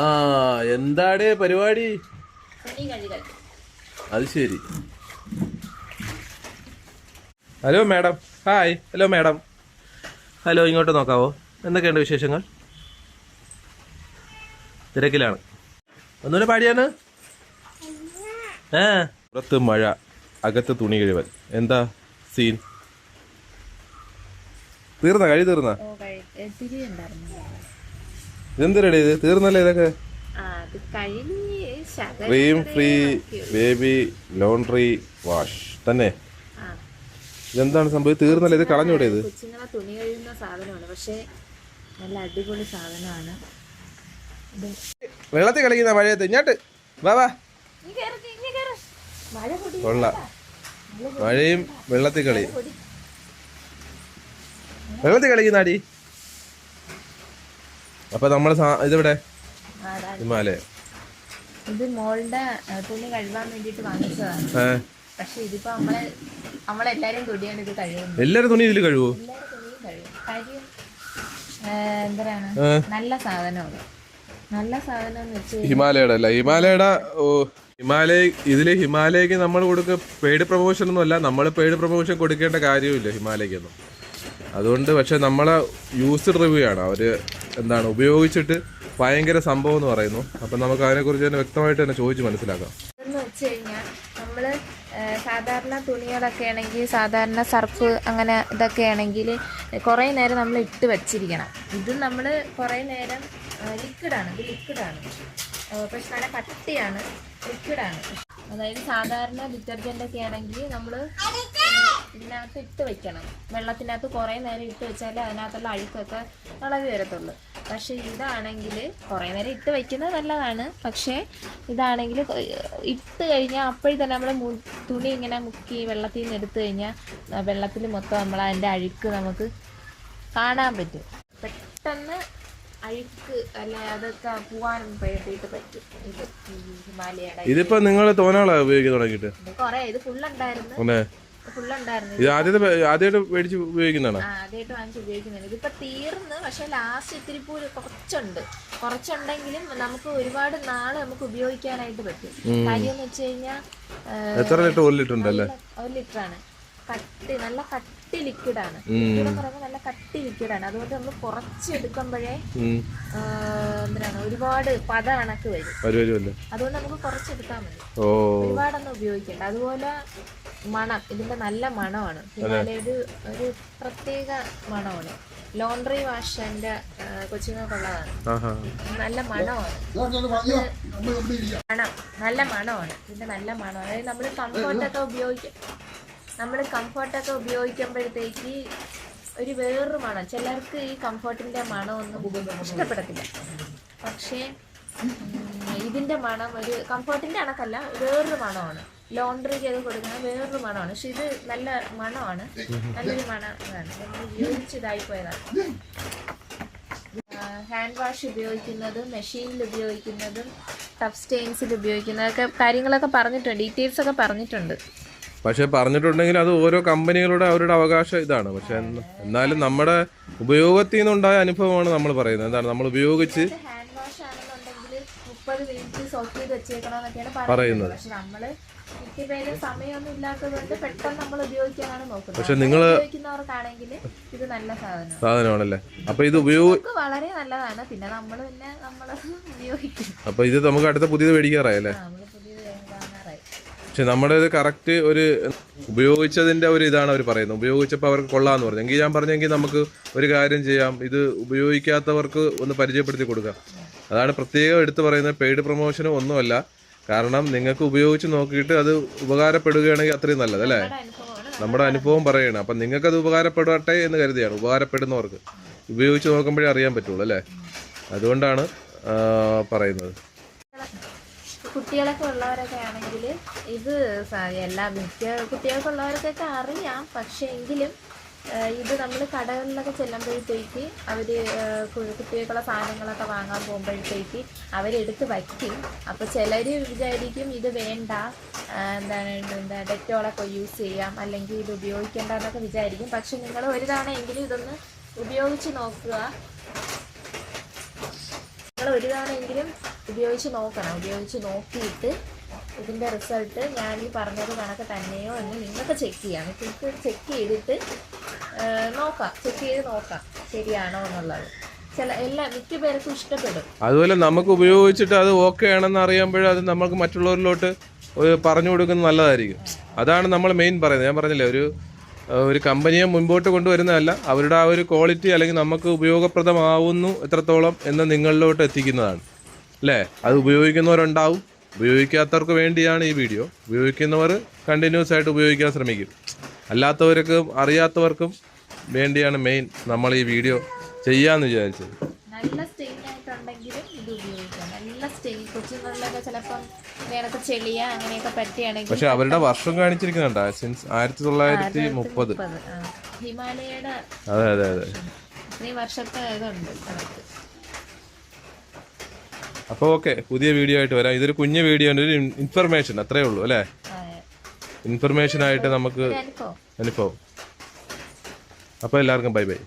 ആ എന്താടേ പരിപാടി? അത് ശരി. Hello madam. Hi. Hello madam. Hello, ഇങ്ങോട്ട് നോക്കാവോ? എന്തൊക്കെയുണ്ട് വിശേഷങ്ങൾ? തിരക്കിലാണ്. ഒന്നുകൂടെ പാടിയാണ്. പുറത്ത് മഴ, അകത്ത് തുണി കഴുവൽ. എന്താ സീൻ? കഴി തീർന്ന? ഇതെന്തിരടേ ഇത്? തീർന്നല്ലേ ഇതൊക്കെ? Cream free baby laundry wash തന്നെ. ഇതെന്താണ് സംഭവം? തീർന്നല്ലേ? ഇത് കളഞ്ഞൂടെ? ഇത് തുണി കഴിയുന്ന സാധനമാണ്, പക്ഷേ നല്ല അടിപൊളി സാധനമാണ്. വെള്ളത്തിൽ കളിക്കുന്ന മഴയത്ത് ഇങ്ങോട്ട് വാ വാ. കൊള്ളാം. മഴയും വെള്ളത്തിൽ കളിയും. വെള്ളത്തിൽ കളിക്കുന്ന അടി. അപ്പൊ നമ്മള് ഇതിവിടെ ഹിമാലയ. ഇത് മോളുടെ തുണി കഴുകാൻ വേണ്ടിട്ട് വാങ്ങിച്ചതാണ്. പക്ഷെ ഇതിപ്പോ നമ്മളെല്ലാരും തുണിയാണ് ഇത് കഴിയുന്നത്. എല്ലാരും തുണി ഇതിൽ കഴുകുമോ? കാര്യം എന്താണ്, നല്ല സാധനമാണ്. നല്ല സാധനം എന്ന് വെച്ചാൽ ഹിമാലയയുടെ അല്ല, ഹിമാലയക്ക് നമ്മൾ കൊടുക്കുക പെയ്ഡ് പ്രൊമോഷൻ ഒന്നും അല്ല. നമ്മൾ പെയ്ഡ് പ്രൊമോഷൻ കൊടുക്കേണ്ട കാര്യമില്ല ഹിമാലയ്ക്കൊന്നും. അതുകൊണ്ട് പക്ഷെ നമ്മളെ യൂസ്ഡ് റിവ്യൂ ആണ്. അവര് എന്താണ് ഉപയോഗിച്ചിട്ട് ഭയങ്കര സംഭവം എന്ന് പറയുന്നു. അപ്പം നമുക്ക് അതിനെക്കുറിച്ച് തന്നെ വ്യക്തമായിട്ട് തന്നെ ചോദിച്ച് മനസ്സിലാക്കാം. എന്ന് വെച്ച് കഴിഞ്ഞാൽ നമ്മൾ സാധാരണ തുണികളൊക്കെ ആണെങ്കിൽ, സാധാരണ സർഫ് അങ്ങനെ ഇതൊക്കെ ആണെങ്കിൽ കുറേ നേരം നമ്മൾ ഇട്ട് വച്ചിരിക്കണം. ഇത് നമ്മൾ കുറേ നേരം ലിക്വിഡാണ്. ഇത് ലിക്വിഡാണ്, പക്ഷെ നല്ല കട്ടിയാണ്. ലിക്വിഡാണ്. അതായത് സാധാരണ ഡിറ്റർജൻ്റൊക്കെ ആണെങ്കിൽ നമ്മൾ ഇതിനകത്ത് ഇട്ട് വെക്കണം. വെള്ളത്തിനകത്ത് കുറേ നേരം ഇട്ട് വെച്ചാലേ അതിനകത്തുള്ള അഴുക്കൊക്കെ ഇളകി വരത്തുള്ളൂ. പക്ഷേ ഇതാണെങ്കിൽ കുറേ നേരം ഇട്ട് വയ്ക്കുന്നത് നല്ലതാണ്. പക്ഷേ ഇതാണെങ്കിൽ ഇട്ട് കഴിഞ്ഞാൽ അപ്പോഴും തന്നെ നമ്മൾ തുണി ഇങ്ങനെ മുക്കി വെള്ളത്തിൽ നിന്ന് എടുത്തു കഴിഞ്ഞാൽ വെള്ളത്തിൽ മൊത്തം നമ്മൾ അതിൻ്റെ അഴുക്ക് നമുക്ക് കാണാൻ പറ്റും. പെട്ടെന്ന് അഴുക്ക് അല്ല അതൊക്കെ പോവാൻ വേണ്ടിയിട്ട് പറ്റും. ഇത് ഹിമാലയയുടെ ഇതിപ്പോ നിങ്ങൾ തോനാളാ ഉപയോഗിക്കാൻ തുടങ്ങിയിട്ട്? കുറേ. ഇത് ഫുള്ളുണ്ടായിരുന്നു. ഇത് ആദ്യമായിട്ട് മേടിച്ച് ഉപയോഗിക്കുന്നതാണ്? ആദ്യമായിട്ട് വാങ്ങിച്ച് ഉപയോഗിക്കുന്നുണ്ട്. ഇതിപ്പോ തീർന്ന്, പക്ഷെ ലാസ്റ്റ് ഇത്തിരി പോലും കുറച്ചുണ്ടെങ്കിലും നമുക്ക് ഒരുപാട് നാള് നമുക്ക് ഉപയോഗിക്കാനായിട്ട് പറ്റും. കാര്യം എന്ന് വെച്ച് കഴിഞ്ഞാൽ എത്ര ലിറ്റർ? 1 ലിറ്റർ ഉണ്ടല്ലേ? 1 ലിറ്ററാണ്. നല്ല കട്ടി ലിക്വിഡാണ്. നല്ല കട്ടി ലിക്വിഡാണ്. അതുകൊണ്ട് നമ്മൾ കുറച്ച് എടുക്കുമ്പോഴേ എന്തിനാണ് ഒരുപാട് പത കണക്ക് വരും. അതുകൊണ്ട് നമുക്ക് കുറച്ചെടുത്താൽ മതി, ഒരുപാടൊന്നും ഉപയോഗിക്കണ്ട. അതുപോലെ മണം, ഇതിന്റെ നല്ല മണമാണ്. ഹിമാലയുടെ ഒരു പ്രത്യേക മണമാണ്. ലോണ്ടറി വാഷ് എൻ്റെ കൊച്ചുങ്ങൾക്കുള്ളതാണ്. നല്ല മണമാണ്. നല്ല മണമാണ് ഇതിന്റെ. നല്ല മണം. അതായത് നമ്മൾ കംഫർട്ടൊക്കെ ഉപയോഗിക്കുമ്പോഴത്തേക്ക് ഒരു വേറൊരു മണം. ചിലർക്ക് ഈ കംഫർട്ടിന്റെ മണമൊന്നും ഇഷ്ടപ്പെടത്തില്ല. പക്ഷേ ഇതിന്റെ മണം ഒരു കംഫർട്ടിന്റെ കണക്കല്ല, വേറൊരു മണമാണ്. ലോണ്ടറി ചെയ്ത് കൊടുക്കുന്ന വേറൊരു മണമാണ്. പക്ഷെ ഇത് നല്ല മണമാണ്. നല്ലൊരു മണമാണ്. നമ്മൾ ഉപയോഗിച്ചതായി പോയതാണ്. ഹാൻഡ് വാഷ് ഉപയോഗിക്കുന്നതും മെഷീനിൽ ഉപയോഗിക്കുന്നതും ടഫ് സ്റ്റെയിൻസിൽ ഉപയോഗിക്കുന്നതൊക്കെ കാര്യങ്ങളൊക്കെ പറഞ്ഞിട്ടുണ്ട്, ഡീറ്റെയിൽസ് ഒക്കെ പറഞ്ഞിട്ടുണ്ട്. പക്ഷെ പറഞ്ഞിട്ടുണ്ടെങ്കിൽ അത് ഓരോ കമ്പനികളുടെ അവരുടെ അവകാശം ഇതാണ്. പക്ഷെ എന്നാലും നമ്മുടെ ഉപയോഗത്തിൽ നിന്നുണ്ടായ അനുഭവമാണ് നമ്മൾ പറയുന്നത്. എന്താണ് നമ്മൾ ഉപയോഗിച്ച് ഹാൻഡ് വാഷ് ആണെന്നുണ്ടെങ്കിൽ 30 മിനിറ്റ് സോക്ക് ചെയ്ത് വെച്ചേക്കണമെന്നൊക്കെയാണ് പറയുന്നത്. പക്ഷെ നമ്മള് മിക്കപേരും സമയമൊന്നും ഇല്ലാത്തതുകൊണ്ട് പെട്ടെന്ന് നമ്മൾ ഉപയോഗിക്കാനാണ് നോക്കുന്നത്. പക്ഷെ നിങ്ങൾ ഉപയോഗിക്കുന്നവർക്കാണെങ്കിൽ ഇത് നല്ല സാധനമാണല്ലേ? അപ്പൊ ഇത് വളരെ നല്ലതാണ്. പിന്നെ നമ്മൾ ഉപയോഗിക്കും. അപ്പൊ ഇത് നമുക്ക് അടുത്ത പുതിയത് മേടിക്കാറായല്ലേ? പക്ഷെ നമ്മുടെ ഇത് കറക്റ്റ് ഒരു ഉപയോഗിച്ചതിന്റെ ഒരു ഇതാണ് അവർ പറയുന്നത്. ഉപയോഗിച്ചപ്പോൾ അവർക്ക് കൊള്ളാന്ന് പറഞ്ഞു. എങ്കിൽ ഞാൻ പറഞ്ഞെങ്കിൽ നമുക്ക് ഒരു കാര്യം ചെയ്യാം, ഇത് ഉപയോഗിക്കാത്തവർക്ക് ഒന്ന് പരിചയപ്പെടുത്തി കൊടുക്കാം. അതാണ് പ്രത്യേകം എടുത്ത് പറയുന്നത്. പെയ്ഡ് പ്രൊമോഷനും ഒന്നുമല്ല. കാരണം നിങ്ങൾക്ക് ഉപയോഗിച്ച് നോക്കിയിട്ട് അത് ഉപകാരപ്പെടുകയാണെങ്കിൽ അത്രയും നല്ലത് അല്ലേ? നമ്മുടെ അനുഭവം പറയണം. അപ്പം നിങ്ങൾക്കത് ഉപകാരപ്പെടട്ടെ എന്ന് കരുതിയാണ്. ഉപകാരപ്പെടുന്നവർക്ക് ഉപയോഗിച്ച് നോക്കുമ്പോഴേ അറിയാൻ പറ്റുള്ളൂ അല്ലേ? അതുകൊണ്ടാണ് പറയുന്നത്. കുട്ടികളൊക്കെ ഉള്ളവരൊക്കെ ആണെങ്കിൽ ഇത് മിക്ക കുട്ടികൾക്കുള്ളവർക്കൊക്കെ അറിയാം. പക്ഷേ എങ്കിലും ഇത് നമ്മൾ കടകളിലൊക്കെ ചെല്ലുമ്പോഴത്തേക്ക് അവർ കുട്ടികൾക്കുള്ള സാധനങ്ങളൊക്കെ വാങ്ങാൻ പോകുമ്പോഴത്തേക്ക് അവരെടുത്ത് വയ്ക്കും. അപ്പോൾ ചിലർ വിചാരിക്കും ഇത് വേണ്ട, ഡെറ്റോളൊക്കെ യൂസ് ചെയ്യാം, അല്ലെങ്കിൽ ഇത് ഉപയോഗിക്കേണ്ട എന്നൊക്കെ വിചാരിക്കും. പക്ഷെ നിങ്ങൾ ഒരു തവണ എങ്കിലും ഇതൊന്ന് ഉപയോഗിച്ച് നോക്കുക. നിങ്ങൾ ഒരു തവണയെങ്കിലും ഉപയോഗിച്ച് നോക്കണം. ഉപയോഗിച്ച് നോക്കിയിട്ട് ഇതിൻ്റെ റിസൾട്ട് ഞാൻ ഈ പറഞ്ഞത് കണക്ക് തന്നെയോ എന്ന് നിങ്ങൾക്ക് ചെക്ക് ചെയ്യാം. നിങ്ങൾക്ക് ചെക്ക് ചെയ്തിട്ട് ചെക്ക് ചെയ്ത് നോക്കാം ശരിയാണോ എന്നുള്ളത്. മിക്ക പേർക്കും ഇഷ്ടപ്പെടും. അതുപോലെ നമുക്ക് ഉപയോഗിച്ചിട്ട് അത് ഓക്കെ ആണെന്ന് അറിയുമ്പോഴേ അത് നമുക്ക് മറ്റുള്ളവരിലോട്ട് പറഞ്ഞു കൊടുക്കുന്നത് നല്ലതായിരിക്കും. അതാണ് നമ്മൾ മെയിൻ പറയുന്നത്. ഞാൻ പറഞ്ഞില്ലേ, ഒരു കമ്പനിയെ മുൻപോട്ട് കൊണ്ടുവരുന്നതല്ല, അവരുടെ ആ ഒരു ക്വാളിറ്റി അല്ലെങ്കിൽ നമുക്ക് ഉപയോഗപ്രദമാവുന്നു എത്രത്തോളം എന്ന് നിങ്ങളിലോട്ട് എത്തിക്കുന്നതാണ് അല്ലേ. അത് ഉപയോഗിക്കുന്നവരുണ്ടാവും, ഉപയോഗിക്കാത്തവർക്ക് വേണ്ടിയാണ് ഈ വീഡിയോ. ഉപയോഗിക്കുന്നവർ കണ്ടിന്യൂസ് ആയിട്ട് ഉപയോഗിക്കാൻ ശ്രമിക്കും. അല്ലാത്തവർക്കും അറിയാത്തവർക്കും വേണ്ടിയാണ് മെയിൻ നമ്മൾ ഈ വീഡിയോ ചെയ്യാന്ന് വിചാരിച്ചത്. നല്ല സ്റ്റെയിൻ ആയിട്ടുണ്ടെങ്കിലും ഇത് ഉപയോഗിക്കാം. നല്ല സ്റ്റെയിൻ കൊച്ചുങ്ങളിലൊക്കെ ചിലപ്പം വേണൊക്കെ ചെളിയ അങ്ങനെയൊക്കെ പറ്റിയാണെങ്കിൽ. പക്ഷെ അവരുടെ വർഷം കാണിച്ചിരിക്കുന്നുണ്ട്, സിൻസ് 1930. ഹിമാലയയുടെ അതെ അതെ അതെ ഈ വർഷത്തെ ഇതുണ്ട്. അപ്പോൾ ഓക്കെ, പുതിയ വീഡിയോ ആയിട്ട് വരാം. ഇതൊരു കുഞ്ഞു വീഡിയോ ഉണ്ട്, ഒരു ഇൻഫർമേഷൻ അത്രേ ഉള്ളൂ അല്ലേ. ഇൻഫർമേഷൻ ആയിട്ട് നമുക്ക് അനുഭവം. അപ്പോൾ എല്ലാവർക്കും ബൈ ബൈ.